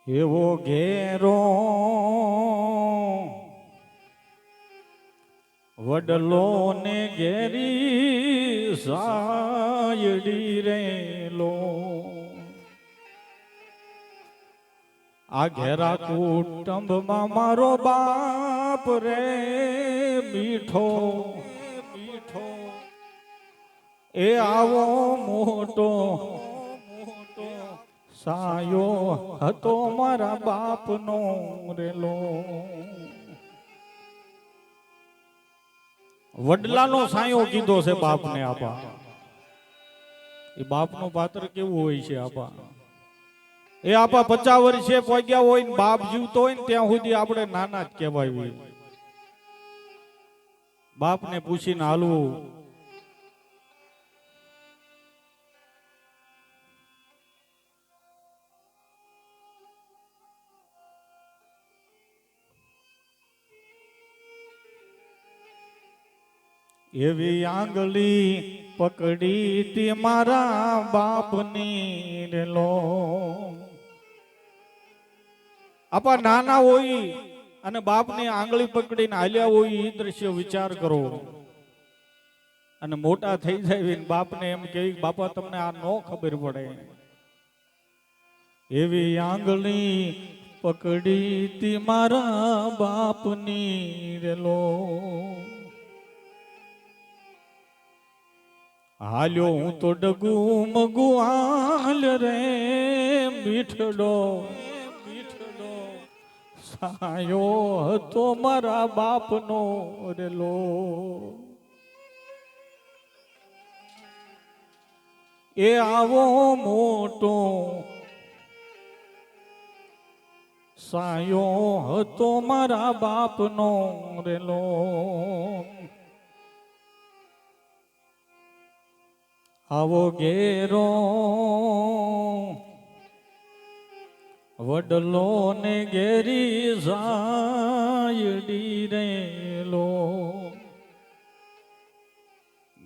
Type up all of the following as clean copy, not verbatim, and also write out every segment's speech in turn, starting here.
એવો ઘેરો વડલો ને ઘેરી સાયડી રેલો આ ઘેરા કુટુંબમાં મારો બાપ રે મીઠો મીઠો એ આવો મોટો સાયો હતો મારા બાપનો રેલો વડલાનો સાયો કીધો છે બાપને આપા એ બાપનું પાત્ર કેવું હોય છે આપા એ આપા 50 વર્ષે પહોંચ્યા હોય ને બાપ જીવતો હોય ને ત્યાં સુધી આપણે નાના જ કહેવાય બાપને પૂછીને હાલવું એવી આંગળી પકડી તી મારા બાપની રેલો આપા નાના હોય અને બાપની આંગળી પકડીને હાલ્યા હોય એ દ્રશ્ય વિચાર કરો અને મોટા થઈ જાય બાપને એમ કે બાપા તમને આ નો ખબર પડે એવી આંગળી પકડી તી મારા બાપની રેલો હાલ્યો હું તો ડગુ મગુ હાલ રે મીઠડો મીઠડો સાયો હતો મારા બાપનો રેલો એ આવો મોટો સાયો હતો મારા બાપનો રેલો આવો ઘેરો વડલો ને ઘેરી સાયડી રેલો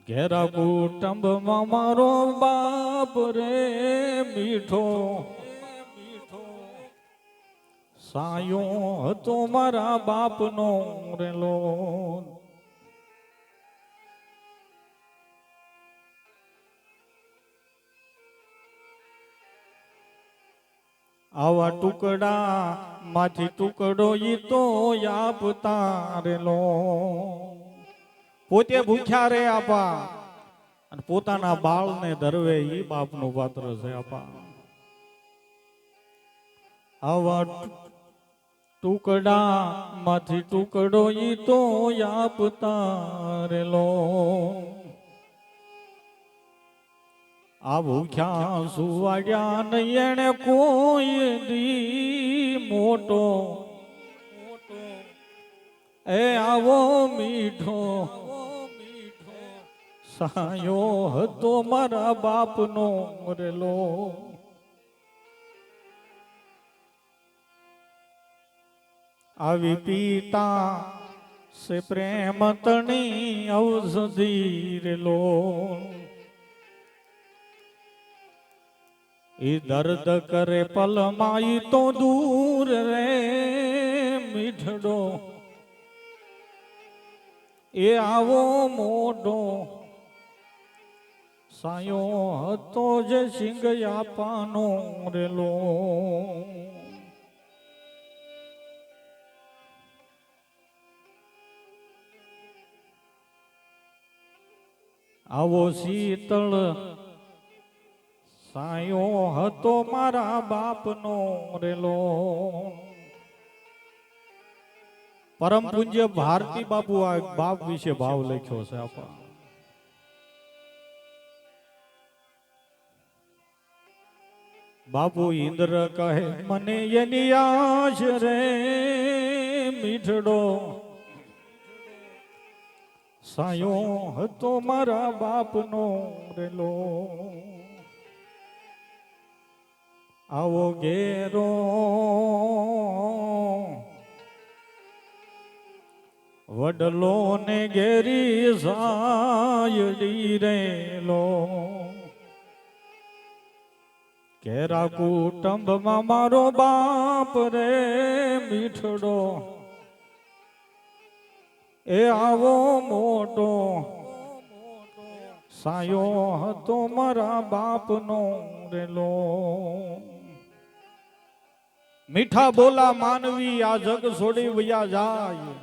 ઘેરા કુટુંબમાં મારો બાપ રે મીઠો મીઠો સાયો હતો મારા બાપનો રેલો આવા ટુકડા માંથી ટુકડો ઈ તો આપતા રેલો પોતે ભૂખ્યા રે આપા અને પોતાના બાળને ધરવે ઈ બાપનું પાત્ર છે આપા આવા ટુકડા માંથી ટુકડો ઈ તો આપતા રેલો આ ભૂખ્યા સુવાડ્યા નહીં એને કોઈ દી મોટો એ આવો મીઠો સાયો હતો મારા બાપનો રેલો આવી પિતા સે પ્રેમ તણી ઔષધિ રેલો એ દર્દ કરે પલમાઈ તો દૂર રે મીઠડો એ આવો મોટો સાયો હતો જે સિંગ આપવાનો રેલો આવો શીતળ સાયો હતો મારા બાપનો રેલો પરમ પૂજ્ય ભારતી બાપુ આ બાપ વિશે ભાવ લખ્યો છે આપા બાપુ ઇન્દ્ર કહે મને એની આશ રે મીઠડો સાયો હતો મારા બાપનો રેલો આવો ઘેરો વડલો ને ઘેરી સાયડી રેલો કેરા કુટુંબમાં મારો બાપ રે મીઠડો એ આવો મોટો સાયો હતો મારા બાપનો રેલો. મીઠા બોલા માનવી આ જગ છોડી વયા જાય.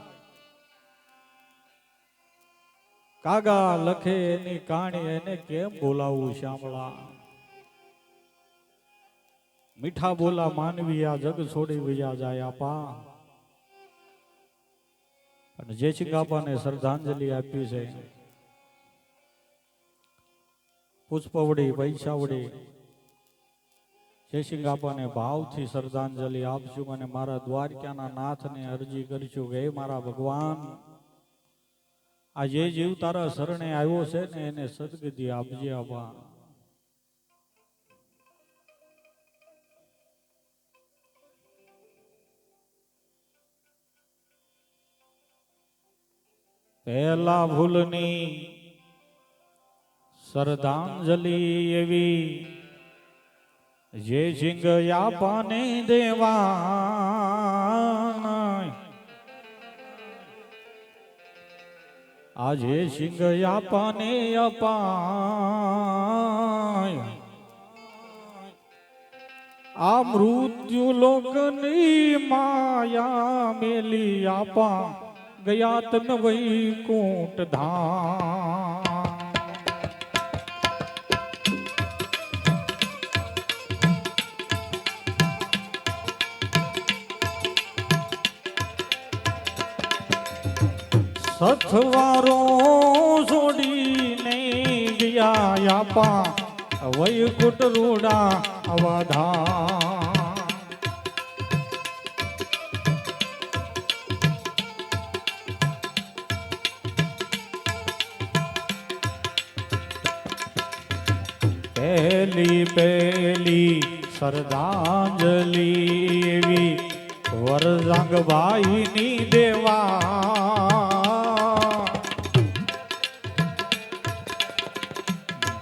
કાગા લખે એની કાણી એને કેમ બોલાવું શ્યામળા. મીઠા બોલા માનવી આ જગ છોડી વયા જાય આપા. અને જયસિંહ બાપાને શ્રદ્ધાંજલિ આપી છે. પુષ્પવડી પૈસાવડી જયસિંહ બાપાને ભાવથી શ્રદ્ધાંજલિ આપશું અને મારા દ્વારકાના નાથને અરજી કરશું કે હે મારા ભગવાન, આ જે જીવ તારા શરણે આવ્યો છે ને એને સદગતિ આપજે આપા. પહેલા ભૂલની શ્રદ્ધાંજલિ એવી જે સિંહ પાને દેવા. આજે સિંહ પાને અપાય. આ મૃત્યુ લોકની માયા મેલી આપા ગયા તન વૈકુંઠ ધામ. સથવારો છોડીને ગયા આપા વૈકુંઠ રૂડા અવધા. પહેલી પહેલી શ્રદ્ધાંજલિ એવી વરરાંગભાઈ ની દેવા.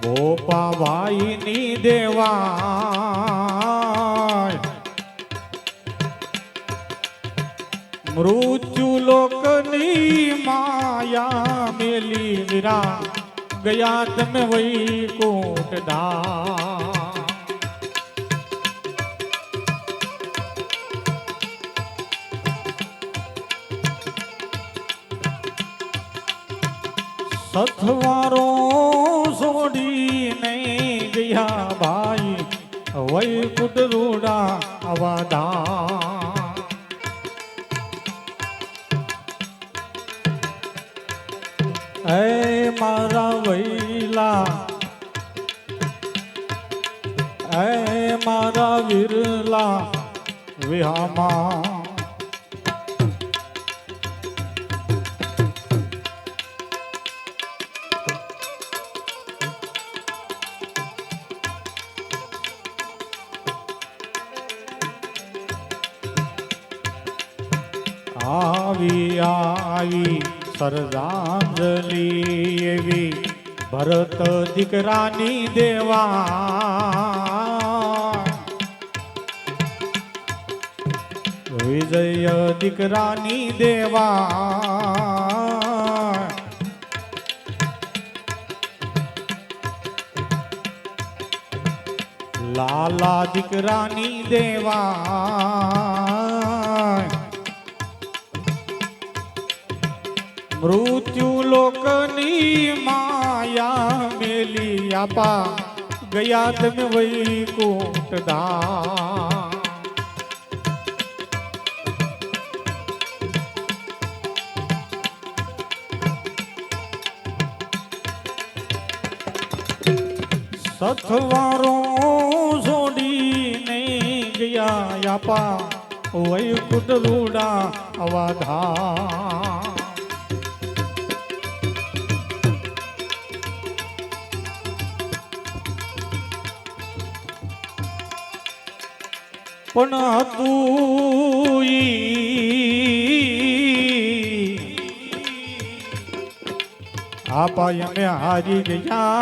ગોપાભાઈ ની દેવા. મૃત્યુ લોકની માયા મેલી વીરા ગયા તમે વૈકુંઠ ધામ. સથવારો છોડીને ગયા ભાઈ વૈકુંઠ રૂડા અવધા. હે મારા વૈલા, હે મારા વિરલા વિહામાં. આવી આવી શ્રદ્ધાંજલિ એવી ભરત દીકરાની દેવા. વિજય દીકરાની દેવા. લાલા દીકરાની દેવા. મૃત્યુ લોકની માયા મેલી આપા ગયા તમે વૈકુંઠ ધામ. સથવારો છોડીને ગયા આપા વૈકુંઠ રૂડા અવધા. પણ હતું આપા અમે હારી ગયા.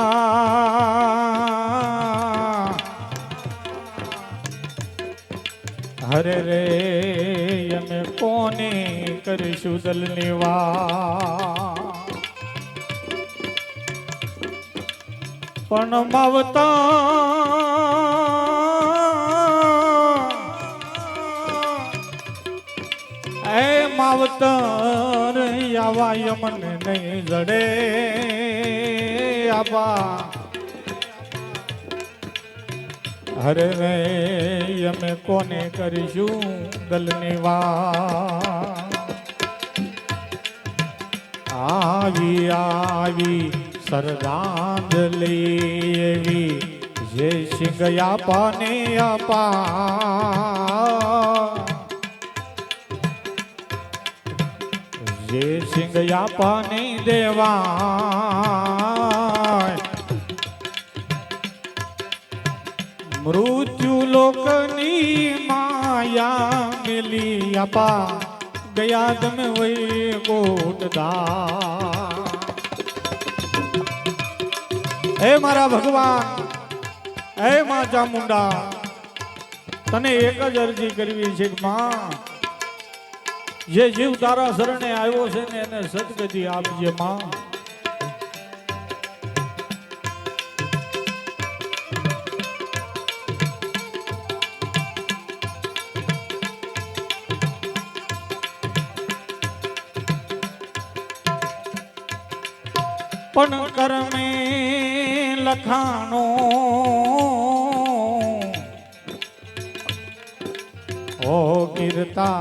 હરે રે અમે કોને કરીશું દલની વાત પણ માવતા એ માવતર આવા યમને નહીં જડે આબા હરે રે અમે કોને કરીશું દલની વાત આવી આવી શ્રદ્ધાંજલિ એવી જે સિંહ પાને આપા જે સિંહ પાને દેવા મૃત્યુ લોકની માયા મિલી આપા ગયા તમે વહી કોટદા હે મારા ભગવાન હે મા ચામુંડા તને એક જ અરજી કરવી છે કે માં જે જીવ તારા શરણે આવ્યો છે ને એને સદગતિ આપજે માં પણ કર્મે લખાણો ઓ કીર્તાન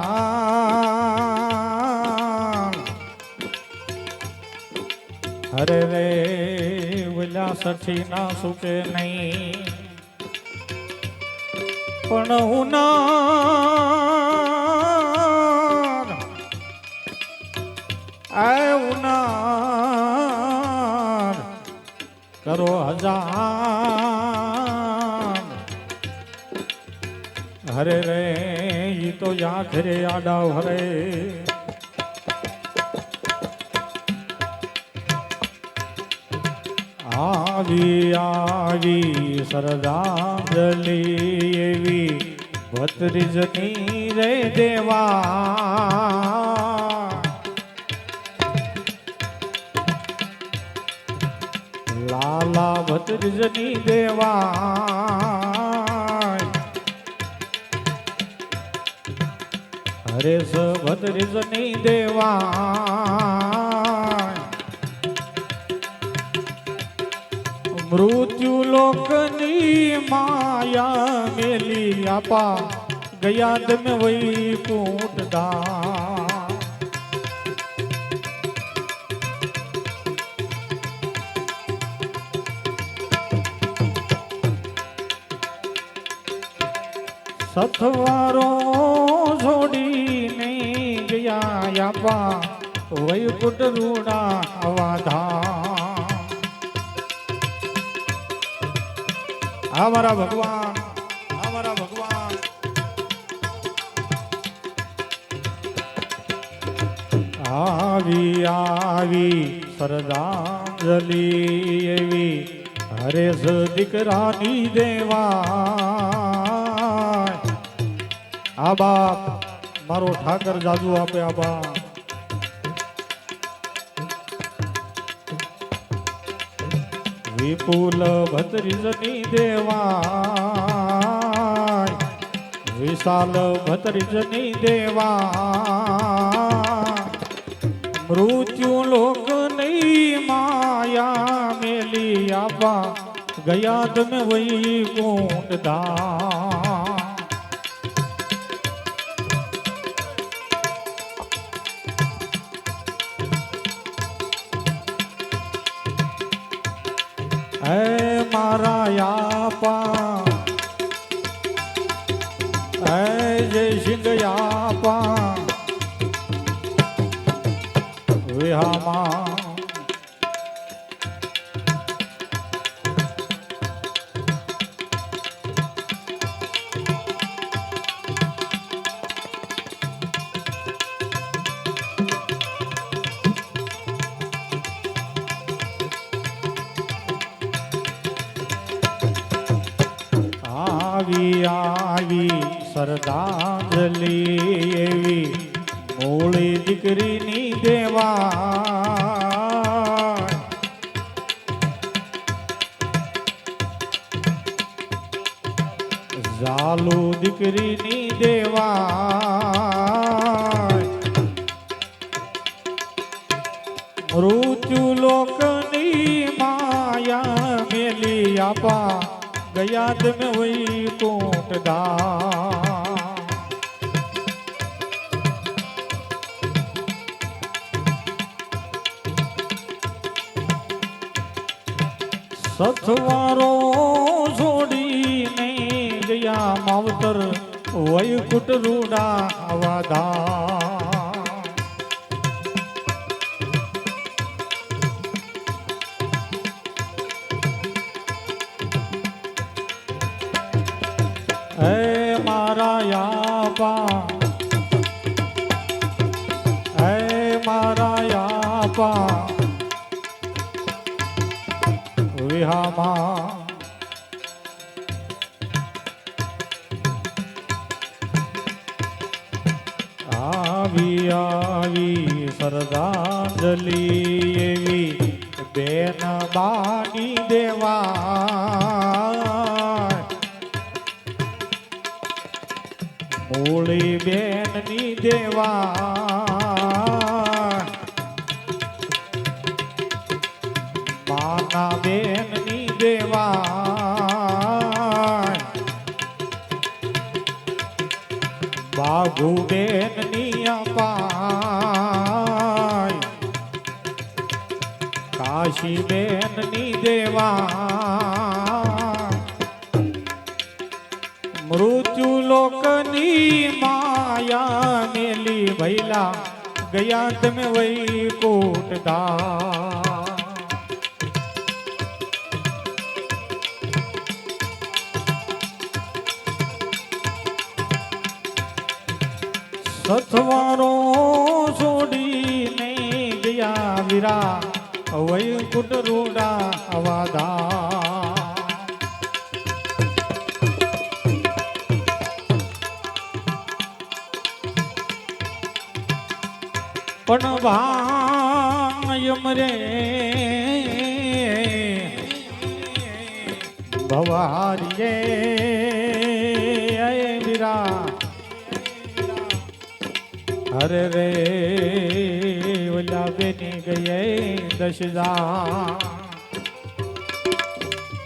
હરે રે વલ્યા સઠી ના સુકે નહીં પણ ઉનાર આ ઉનાર કરો હજાર હરે રે ઈ તો યાદ રે આડાવ હરે આવી આવી શ્રદ્ધાંજલિ એવી ભત્રીજની રે દેવા લાલા ભત્રીજની દેવા હરેશ ભત્રીજની દેવા મૃત્યુ લોકની માયા મેલી આપા ગયા તમે વહી કૂટદા સથવારો છોડીને ગયા આપા વૈકુટ રૂડા અવાધા આ મારા ભગવાન આ મારા ભગવાન આવી આવી શ્રદ્ધાંજલિ એવી હરેશ દીકરાની દેવા આ બાપ મારો ઠાકર જાદુ આપે આ બાપ વિપુલ ભત્રીજની દેવા વિશાલ ભત્રીજની દેવા મૃત્યુ લોકની માયા મેલી આપા ગયા તમે વહી કુંડદા હે મારા યાપા હે જય સિંહ યાપા વિહામા આવી આવી શ્રદ્ધાંજલિ એવી મૂળી દીકરીની દેવા ઝાલુ દીકરીની દેવા મૃત્યુ લોકની માયા મેલી આપા ગયા તમે વૈકુંઠ ધામ સથવારો છોડીને ગયા માવતર વૈકુંઠ રૂડા વાધા હે મારા યાપા હે મારા યાપા વિહામાં આવી આવી શ્રદ્ધાંજલિ એવી બેન બાની દેવા મૂળી બેનની દેવા માના બેનની દેવા બાબુ બેનની અપાય કાશી બેનની દેવા મૃત્યુ લોકની માયા મેલી ભૈલા ગયા તમે વૈકુંઠ ધામ સથવારો છોડીને ગયા વીરા વૈકુંઠ રૂડા વાધા પણ ભાયમ રે ભવારીએ વીરા હરે રે ઓલા બેની ગયે દશદા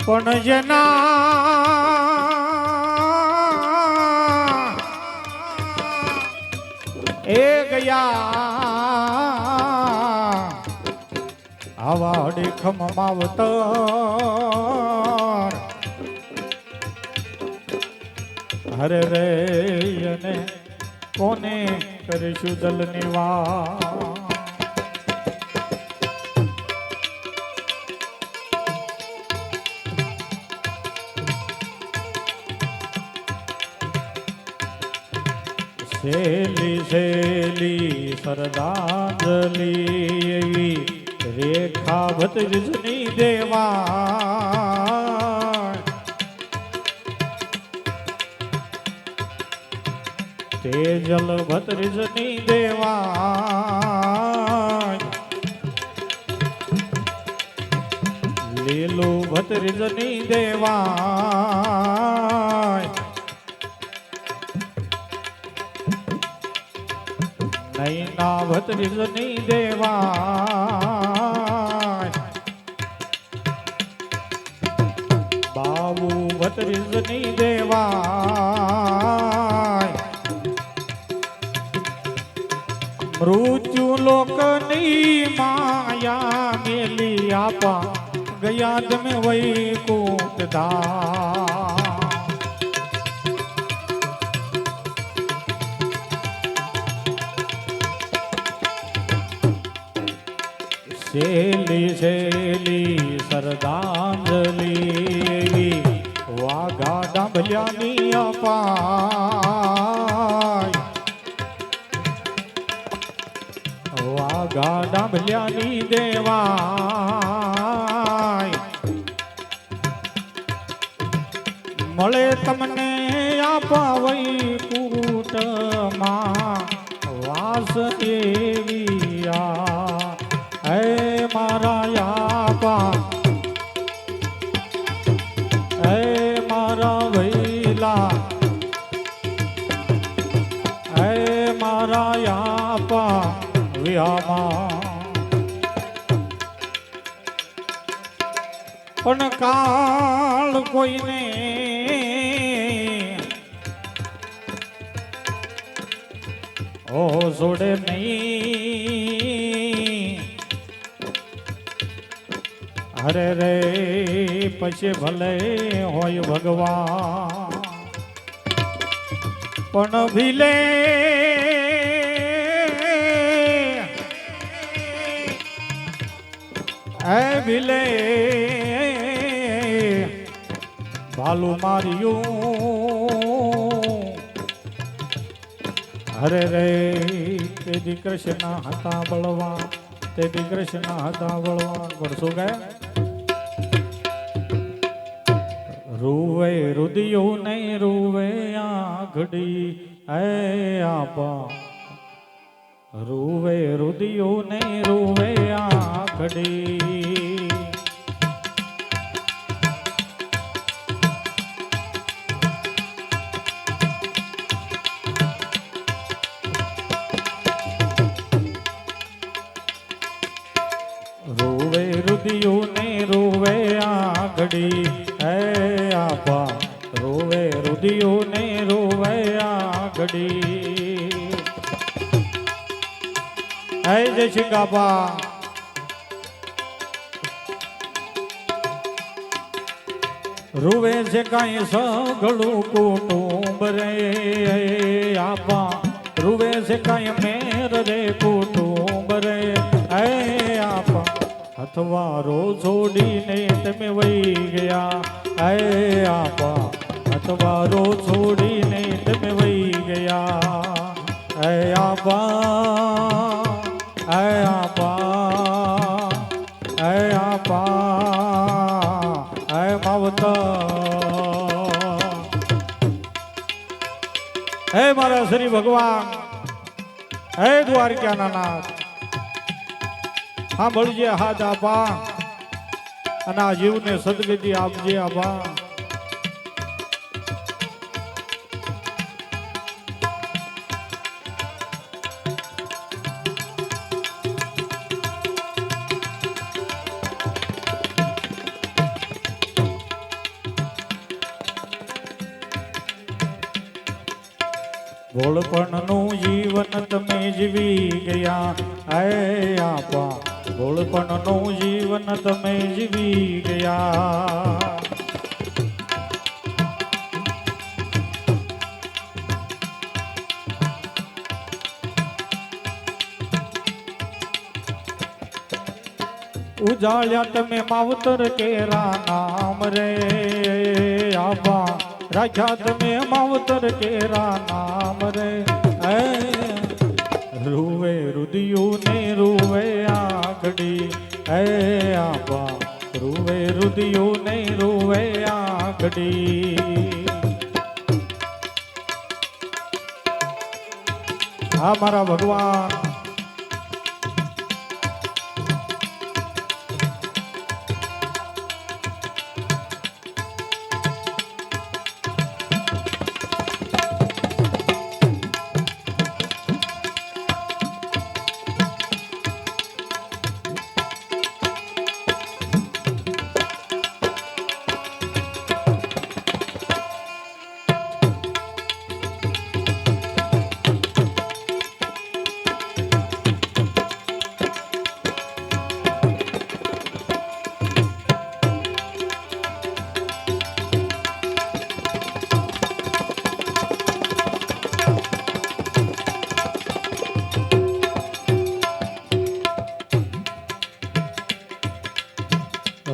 પણ જના એ ગયા આવા દેખમ માવતર હરે રે અને કોને કરીશું દલ નિવા શેલી શેલી શ્રદ્ધાંજલિ એવી રેખા ભત્રીજની દેવા તેજલ ભત્રીજની દેવા લીલુ ભત્રીજની દેવા નૈના ભત્રીજની દેવા બાબુ ભત્રીજની દેવા મૃત્યુ લોકની માયા મેલી આપા ગયા તમે વૈકુંઠ ધામ શેલી શેલી શ્રદ્ધાંજલિ એવી વાઘા ડાંભલિયાની અપાય વાઘા ડાંભલિયાની દેવાય મળે તમને આ આપા વૈકુટમાં વાસ દેવિયા હે મારા આપા હે મારા વૈલા હે મારા આપા વિહામાં પણ કાળ કોઈને ઓ છોડે નહીં હરે રે પછી ભલે હોય ભગવાન પણ ભીલે હે ભીલે ભાલું માર્યું હરે રે તેથી કૃષ્ણ હતા બળવાન તેથી કૃષ્ણ હતા બળવાન પણ શું કહે રૂવે રુદિયું નહીં રૂવે આઘડી હે આપા રૂવે રુદિયું નહીં રૂવે આઘડી રૂવે રુદિયું ને રૂવે આઘડી હે આપા રૂવે રુદિયું ને રૂવે આઘડી હે જય શ્રી કાપા રૂવે છે કાંઈ સગળું કુટુંબ રે આપા રૂવે છે કાંઈ મેર રે કુટુંબ રે હે આપા હથવારો છોડીને તમે વહી ગયા હે આપા હથવારો છોડીને તમે વહી ગયા હે આપા હે આપા હે આપા હે માવતા હે મારા શ્રી ભગવાન હે દ્વારકાના નાથ સાંભળજે હાથ આપા અને આ જીવને સદગતિ આપજે આપા ભોળપણનું જીવન તમે જીવી ગયા હે આપા ભોળપણનું જીવન તમે જીવી ગયા ઉજાળ્યા તમે માવતર કેરા નામ રે આપા રાખ્યા તમે માવતર કેરા નામ રે હે રૂવે રુદિયું ને રૂવે આઘડી હે આપા રૂવે રુદિયું ને રૂવે આઘડી હા મારા ભગવાન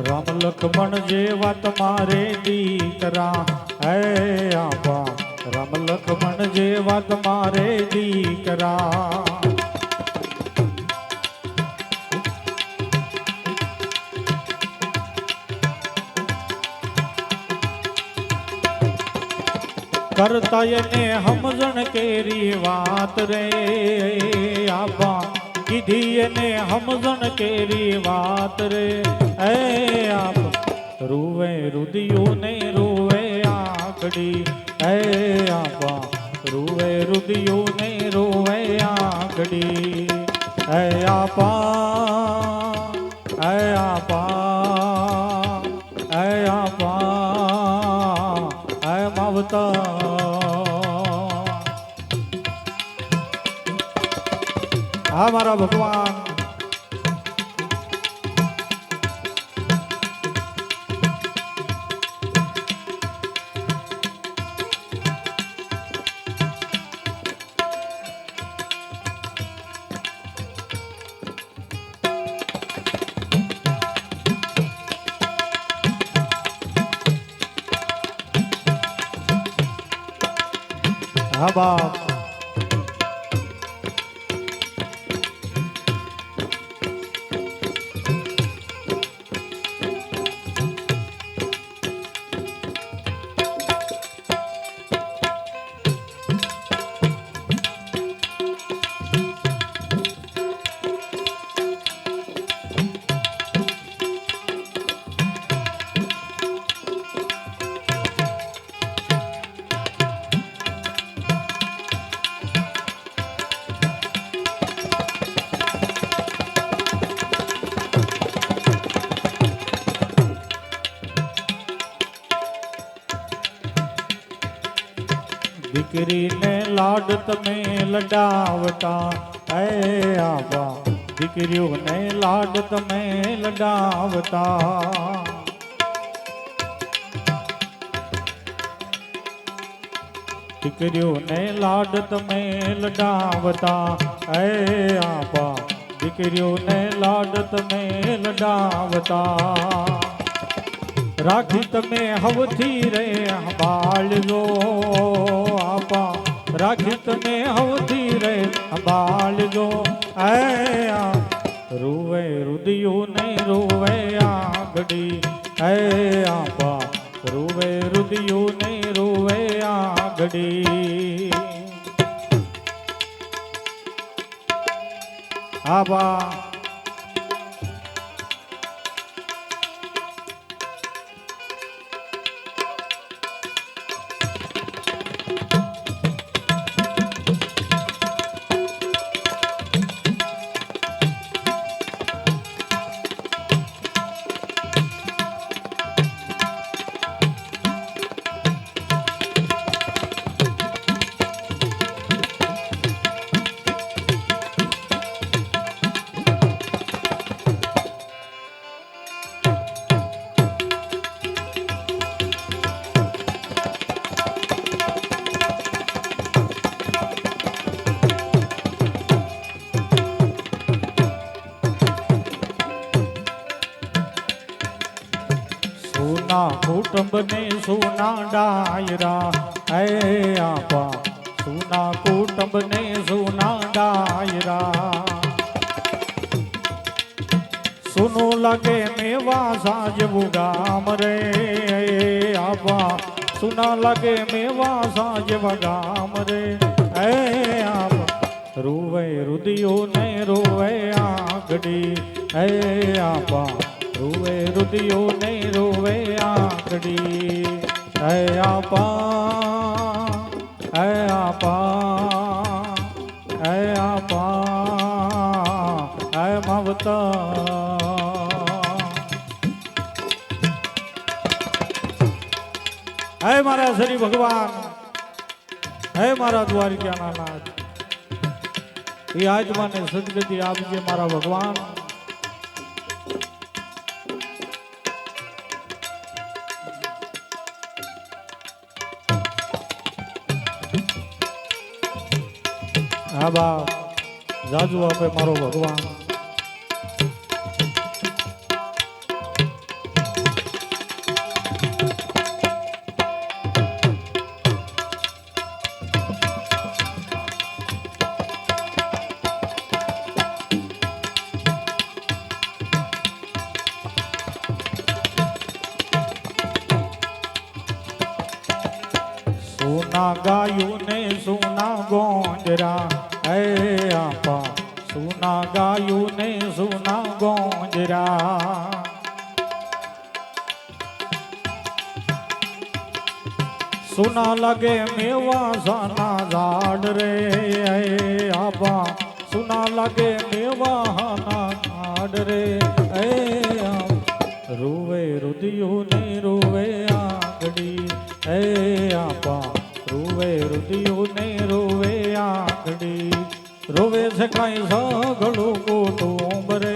રામ લખમણ જેવા તમારે દીકરા હે આપા રામ લખમણ જેવા તમારે દીકરા કરતા એને સમજણ કેરી વાત રે આપા કીધી એને સમજણ કેરી વાત રે એ આપ રૂવે રુદિયું ને રૂવે આકડી એ આપા રૂવે રુદિયું ને રૂવે આકડી એ આપા એ આપા એ આપા એ માવતા હા મારા ભગવાન હા બાપ દીકરીને લાડ તમે લડાવતા એ આબા દીકરીઓને લાડ તમે લડાવતા દીકરીઓને લાડ તમે લડાવતા એ આબા દીકરીઓને લાડ તમે લડાવતા રાખી તમે હવથી રે સંભાળજો આપા રાખી તમે હવથી રે સંભાળજો એ રૂવે રુદિયું ને રૂવે આંગડી એ આપા રૂવે રુદિયું ને રૂવે આંગડી આપા કુટુંબ ને સુના ડાયરા એ આપા સુના કુટુંબ ને સુના ડાયરા સુનું લાગે મેવા સાજવું ગામ રે આપા સુના લાગે મેવા સાજવા ગામ રે એ આપ રૂવે રુદિયું ને રૂવે આંગડી એ આપા રૂવે રુદિયું ને રૂવે આંગડી એ આપા એ આપા એ આપા એ માવતા હે મારા શ્રી ભગવાન હે મારા દ્વારિકાના નાથ એ આત્માને સદગતિ આપજે મારા ભગવાન હા બા જાજુ આપે મારો ભગવાન ગાયું ને સુના ગોંજરા એ આપા સુના ગાયું ને સુના ગોંજરા સુના લગે મેવા સાના ઝાડ રે આબા સુના લગે મેવાના ઝાડ રે રૂવે રુદિયું ને રૂવે આંગડી આપા રૂવે રુદિયું ને રૂવે આંગડી રૂવે છે કાંઈ સગળું કુટુંબ રે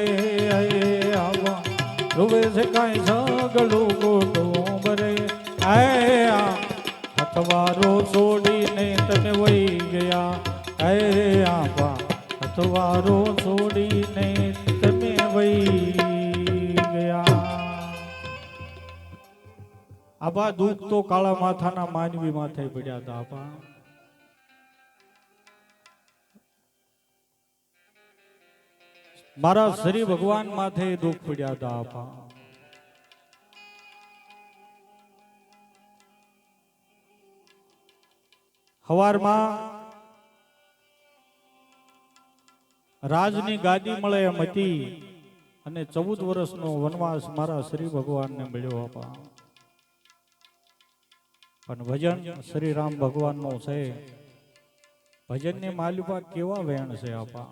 આબા રૂવે છે કાંઈ સગળું કુટુંબ રે હથવારો છોડીને તમે વહી ગયા આપા હથવારો છોડીને તમે વહી ગયા આબા દુઃખ તો કાળા માથાના માનવી માથે પડ્યા હતા આપા મારા શ્રી ભગવાન માથે દુઃખ પડ્યા હતા આપા હવારમાં રાજની ગાદી મળે એમ હતી અને 14 વર્ષનો વનવાસ મારા શ્રી ભગવાનને મળ્યો આપા પણ ભજન શ્રી રામ ભગવાનનો છે ભજનની માલિકા કેવા વેણ છે આપા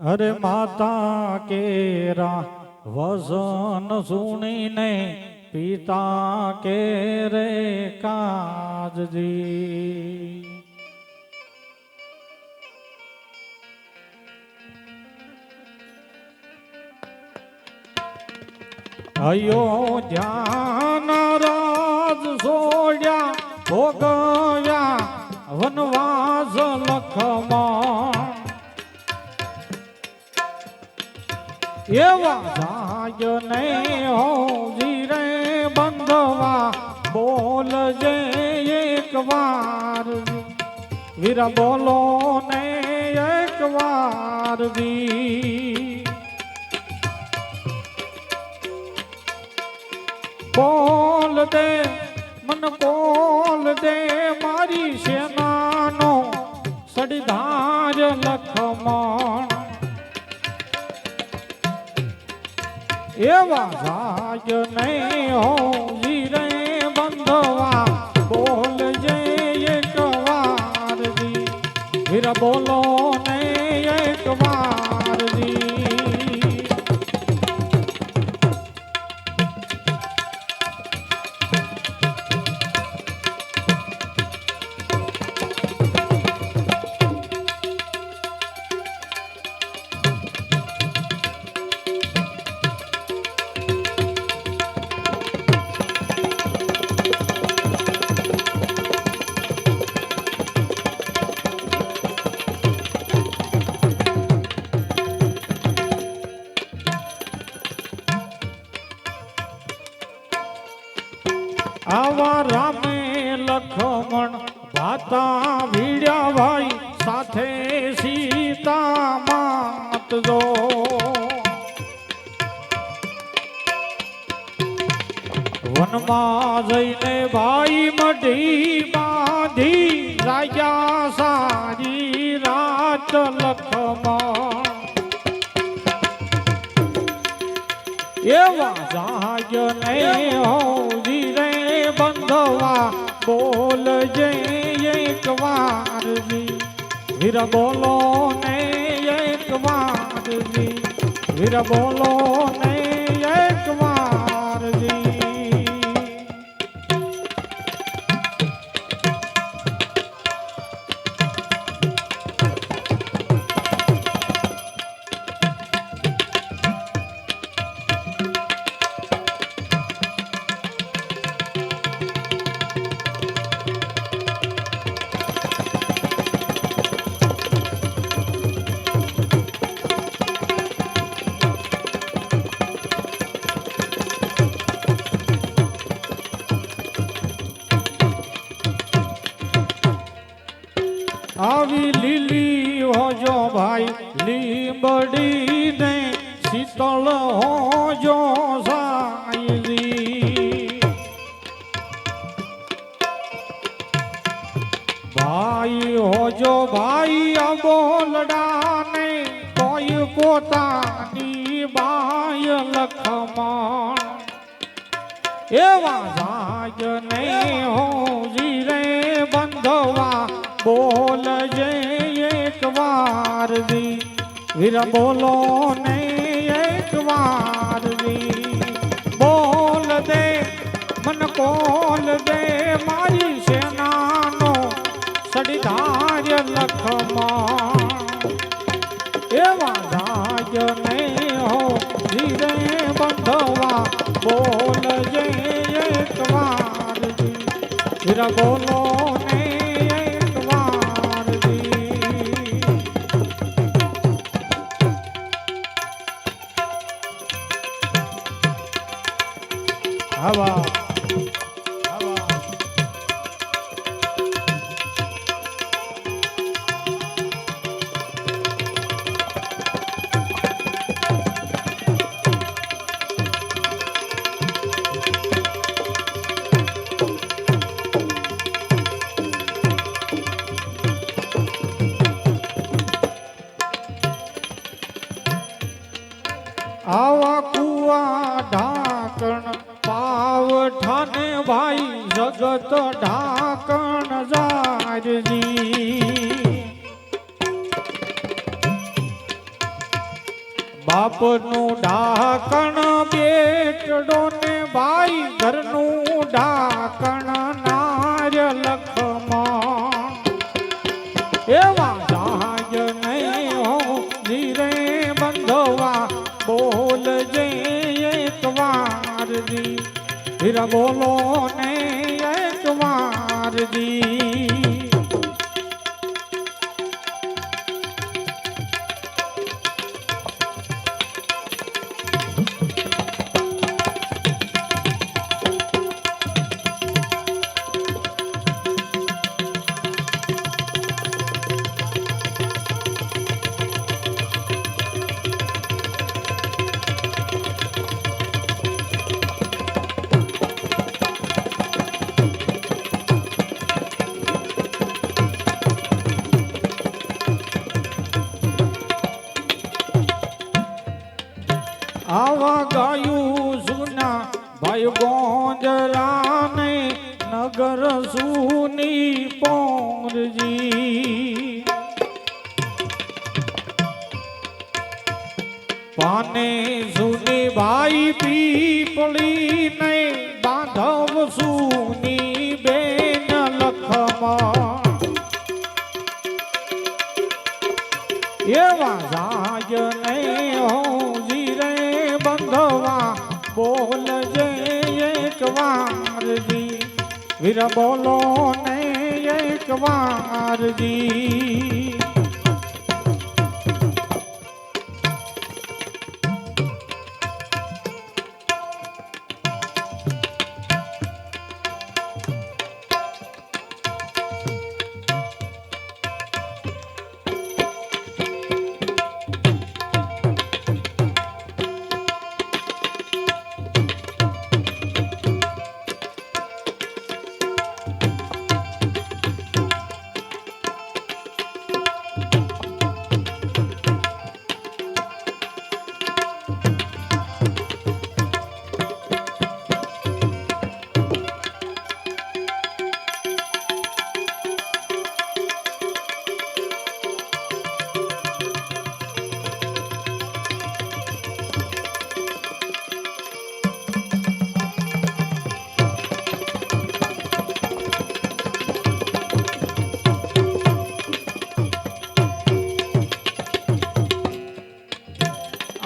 અરે માતા કેરા વસન સુણીને પિતા કે રે કાજજી અયોધ્યાના રાજ છોડ્યા ભોગવ્યા વનવાસ લખમાં એવા જાય ને હોજી રે બંધવા બોલજે એક વાર વીરા બોલો ને એક વાર વી બોલ દે મન બોલ દે મારી સેનાનો સડધાર લખમણ એવા જાય નહીં હોજી રે બંધવા બોલજે એક વાર જી વીરા બોલો ને એક વાર જી આવા રામે લખમણ ભાતા ભીડ્યા ભાઈ સાથે સીતા માત જો વનમાં જઈને ભાઈ મઢી બાંધી રાજા સારી રાત લખમણ એવા જાય ને હોજી રે બંધવા બોલજે એક વાર જી વીરા બોલો ને એક વાર જી વીરા બોલો ને એક વાર જી ને શીતળ હોજો સાયરી ભાઈ હોજો ભાઈ અબોલડાને કોઈ પોતાની બાય લખમણ એવા જાગ નહીં હો જીરે બંધવા બોલજે એક વાર દી વીર બોલો ને એક વાર દી બોલ દે મન કોલ દે મારી સેનાનો સડીધાર્ય લખમાં એવા જાગ નહીં હો ધીરે બંધવા બોલજે એક વાર દી વીર બોલો ને એક વાર દી હવા આવા કુવા ઢાંકણ પાવઠાને ભાઈ જગત ઢાંકણ જારજી બાપનું ઢાંકણ બેટડો ને ભાઈ ઘરનું ઢાંકણ નાર્ય લખમાં એવા જાગ નહીં હો ધીરે બંધવા બોલજે એક વાર દી વીર બોલો ને એક વાર દી આવા ગાયું સુના ભાઈ ગોંજરાને નગર સુની પોંગરજી પાને સુની ભાઈ પીપળી ને બાંધવ સુની બેન લખમાં એવા જાગ નહીં હો જીરે બંધવા બોલજે એક વાર દી વીર બોલો ને એક વાર દી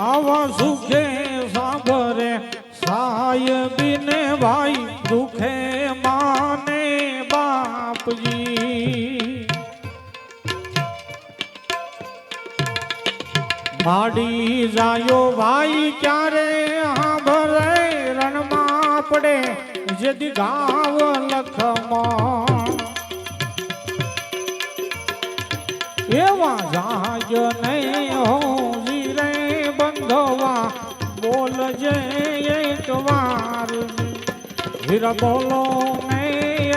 આવા સુખે સાંભરે સાયબીને ભાઈ દુખે માને બાપજી માડી જાયો ભાઈ ક્યારે સાંભરે રણમાં પડે જેદી ગાવ લખમાં એવા જાગ નહીં હો જીરે બંધવા બોલજે એક વાર વીરા બોલો ને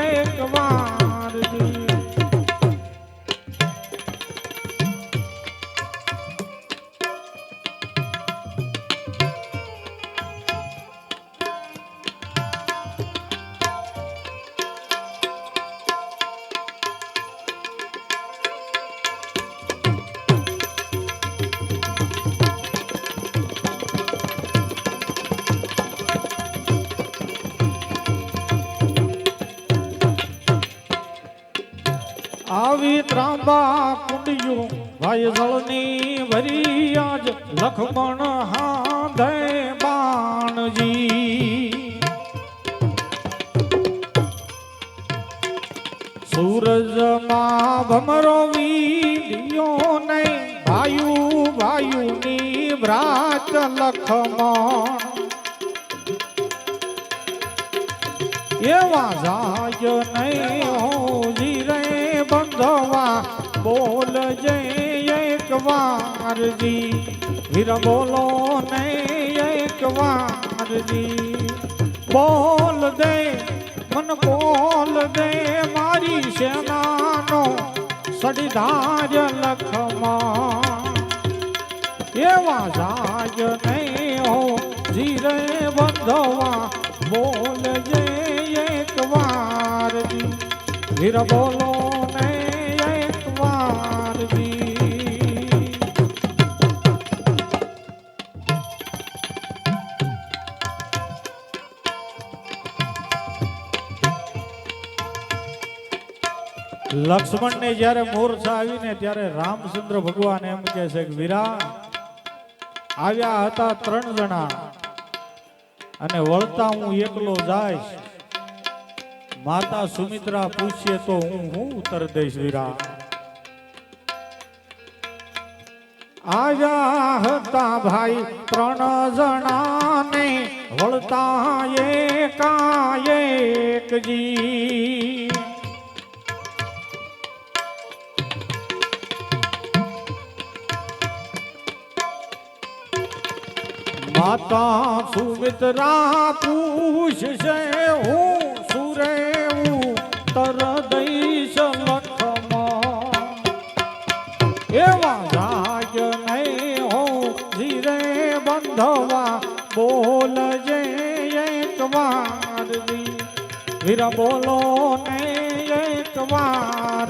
એક વાર આવી ત્રાંબા કુંડિયું ભાઈ જળની ભરી આજ લખમણ હાધે બાણજી સૂરજમાં ભમરો વીડિયો નહીં ભાયુ ભાયુની વ્રાત લખમણ એવા જાય નહીં હોજી રે બંધવા બોલજે એક વારજી વીરા બોલો ને એક વારજી બોલ દે મન બોલ દે મારી સેનાનો સડીધાર લખમાં એવા જાય નહીં હોજી રે બંધવા બોલજે એક વારજી વીરા બોલો ને એક વારજી લક્ષ્મણ ને જયારે મોરછા આવીને ત્યારે રામચંદ્ર ભગવાન એમ કહે છે કે વીરા આવ્યા હતા 3 જણા અને વળતા હું એકલો જઈશ માતા સુમિત્રા પૂછે તો હું ઉત્તર દઈશ વીરા આવ્યા હતા ભાઈ 3 જણા ને વળતા એકાએકજી માતા સુમિત્રા પૂછશે હું સુરે ઉત્તર દઈશ લખમાં એવા જાય નહીં હો ધીરે બંધવા બોલજે એક વાર વીરા બોલો ને એક વાર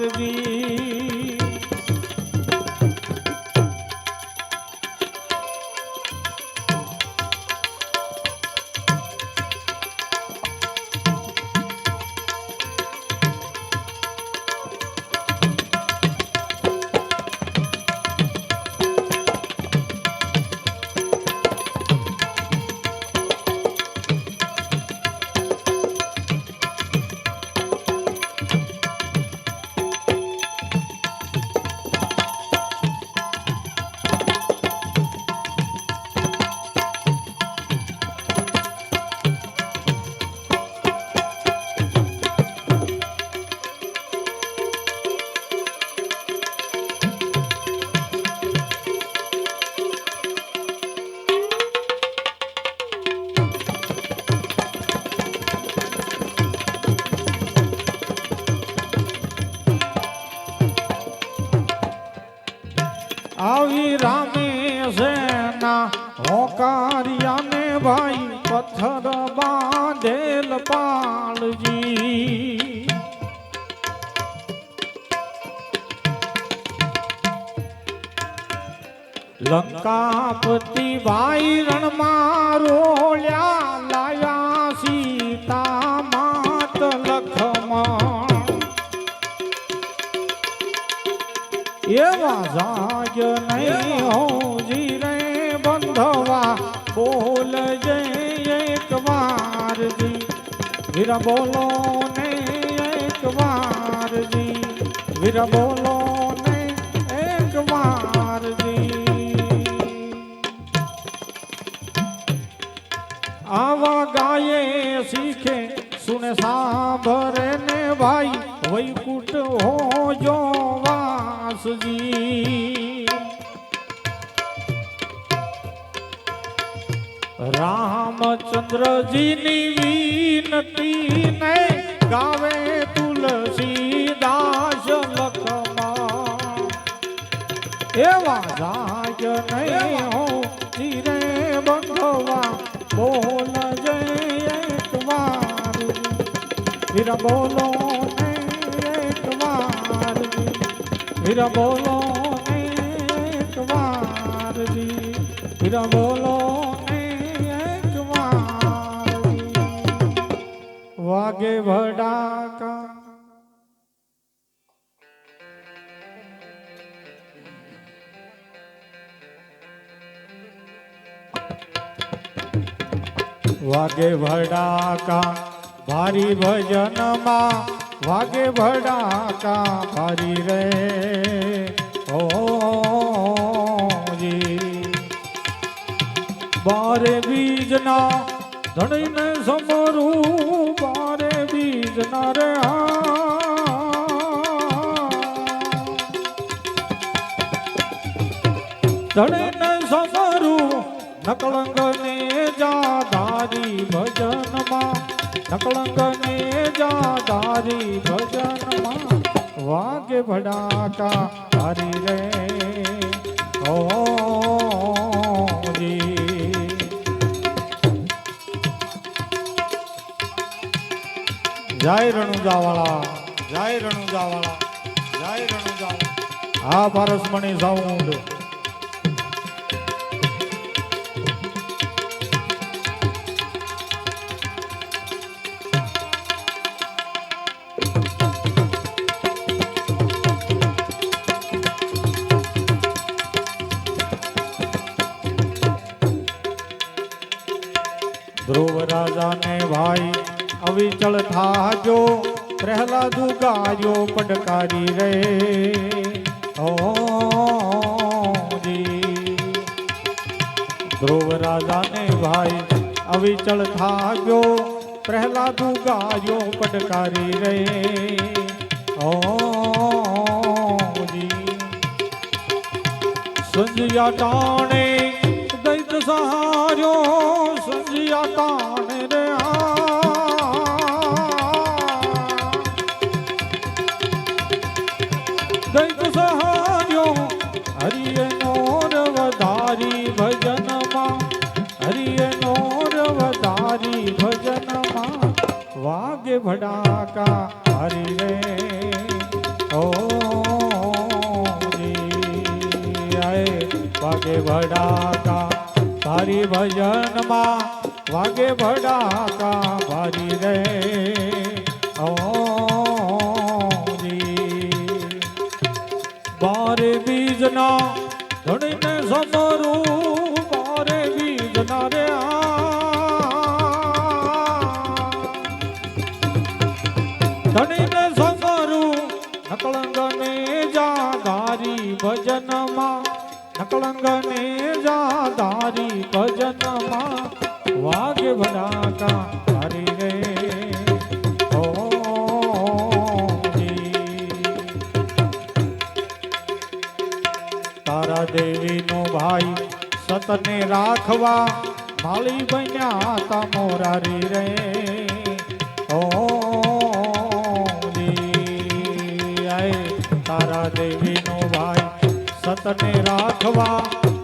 આવી રામે સેના હોકારિયા ને ભાઈ પથ્થર બાંધેલ પાળજી લંકાપતિ ભાઈ રણમાં રોળ્યા લાયા સીતા માત લખમણ એવા જાગ નહીં હોજી રે બંધવા બોલજે એક વારજી વીરા બોલો ને એક વારજી વીરા બોલો ને એક વારજી આવા ગાયે શીખે સુને સાંભરે ને ભાઈ વૈકુટ હો જો વાસજી રામચંદ્રજીની વિનતી ને ગાવે તુલસીદાસ લખમાં એવા જાય નહીં હો ધીરે બંધવા બોલ જય એક વાર વીર બોલો ને એક વાર વીર બોલો ને એક વાર વીર બોલો વાગે ભડાકા વાગે ભડાકા ભારી ભજનમાં વાગે ભડાકા ભારી રે ઓ બારે બીજના ધણીને સમરું બારે બીજ ના રે ધણીને સમરું નકળંગ ને જાધારી ભજનમાં નકળંગ ને જાધારી ભજનમાં વાગે ભડાકા હારી રે ઓ જય રણુજાવાળા જય રણુજાવાળા જય રણુજાવાળા આ પારસમણી સાઉન્ડ ધ્રુવ રાજા ને ભાઈ અવિચળ થાજો પ્રહલાદુ ગાયો પડકારી રે ઓ ધ્રુવ રાજા ને ભાઈ અવિચળ થાજો પ્રહલાદુ ગાયો પડકારી રે ઓ સંજયા ટાણે દૈત સહાર્યો સંજયા ટાણે રે દૈત સહાર્યો હરિય નોર વધારી ભજનમાં હરિય નોર વધારી ભજનમાં વાગે ભડાકા હરી રે ઓ વાગે ભડાકા ભારી ભજનમાં વાગે ભડાકા ભારી રે ઓ બારે બીજના ધણીને સમરું બારે બીજના રે ધણીને સમરું નકળંગને જાધારી ભજનમાં નકળંગને જાધારી ભજનમાં વાગે ભડાકા હરી રે તારા દેવીનો ભાઈ સતને રાખવા માળી બન્યા તા મોરારી રે ઓ તારા દેવીનો ભાઈ સતને રાખવા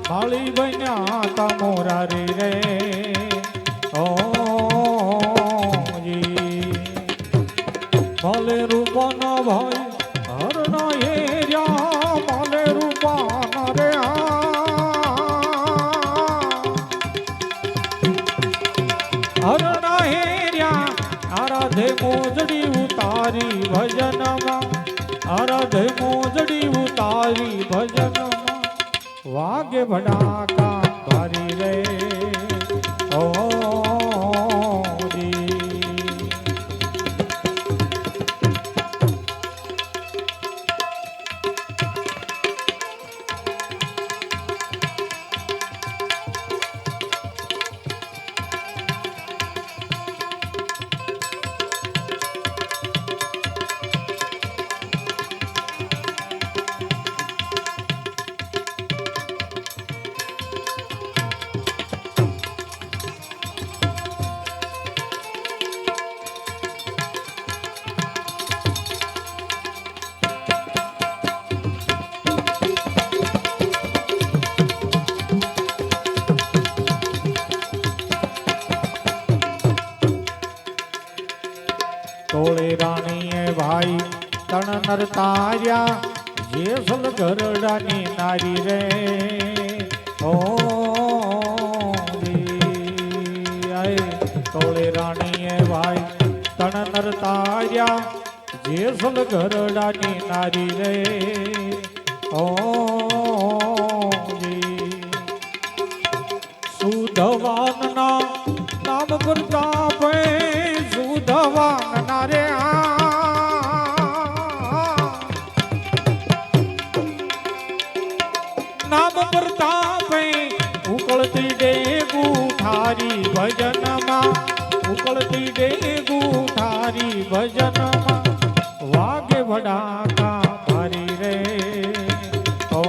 માળી બન્યા તા મોરારી રે ઓ ભલે રૂપના ભાઈ હરના હેર્યા ભલે રૂપાના રે હરના હેર્યા આરાધે મોજડી ઉતારી ભજનમાં આરાધે મોજડી ઉતારી ભજનમાં વાગે ભડાકા ભારી રે ઓ નર તાર્યા જેસલ ગરડાની નારી રે ઓ તોળે રાણીએ ભાઈ તણ નર તાર્યા જેસલ ગરડાની નારી રે ઓ સુધવાનના નામ પ્રતાપે સુધવાન ના રે નામ પ્રતાપે ઉકળતી ડેગુ થારી ભજનમાં ઉકળતી ડેગુ થારી ભજનમાં વાગે વડાકા ભારી રે ઓ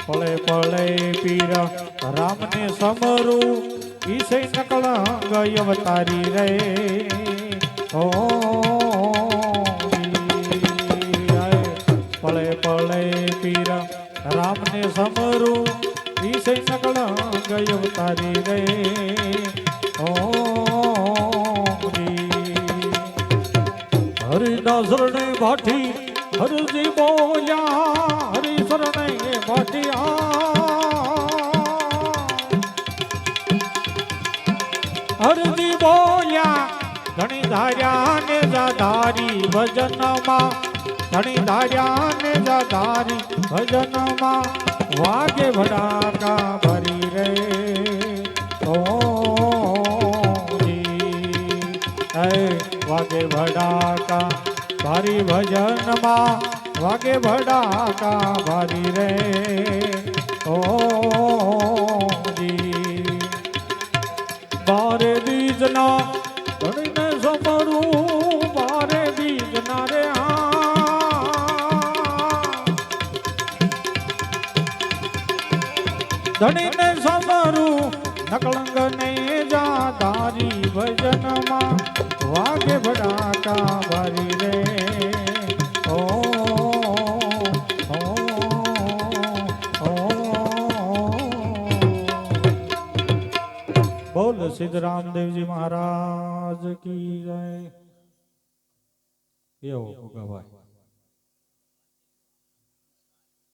પળે પળે પીર રામને સમરું ઈસે નકળંગ અવતારી રે ઓ પળે પળે પીર રામને સમરું ઈસે નકળંગ અવતારી રે ઓ હરિના શરણે ભાઠી હરજી બોલ્યા હરિ શરણે ભાઠિયા હરજી બોલ્યા ધણી ધાર્યા ને જાધારી ભજનમાં ધણી ધાર્યા ને જાધારી ભજનમાં વાગે ભડાકા ભરી રે ઓ વાગે ભડાકા ભારી ભજનમાં વાગે ભડાકા ભારી રે ઓ બારે બીજના ધણીને સમરું બારે બીજના રે ધણીને સમરું નકળંગ ને જાધારી ભજનમાં વાગે ભડાકા ભારી રે ઓ બોલ સિદ્ધ રામદેવજી મહારાજ કી જય. એવો ભાઈ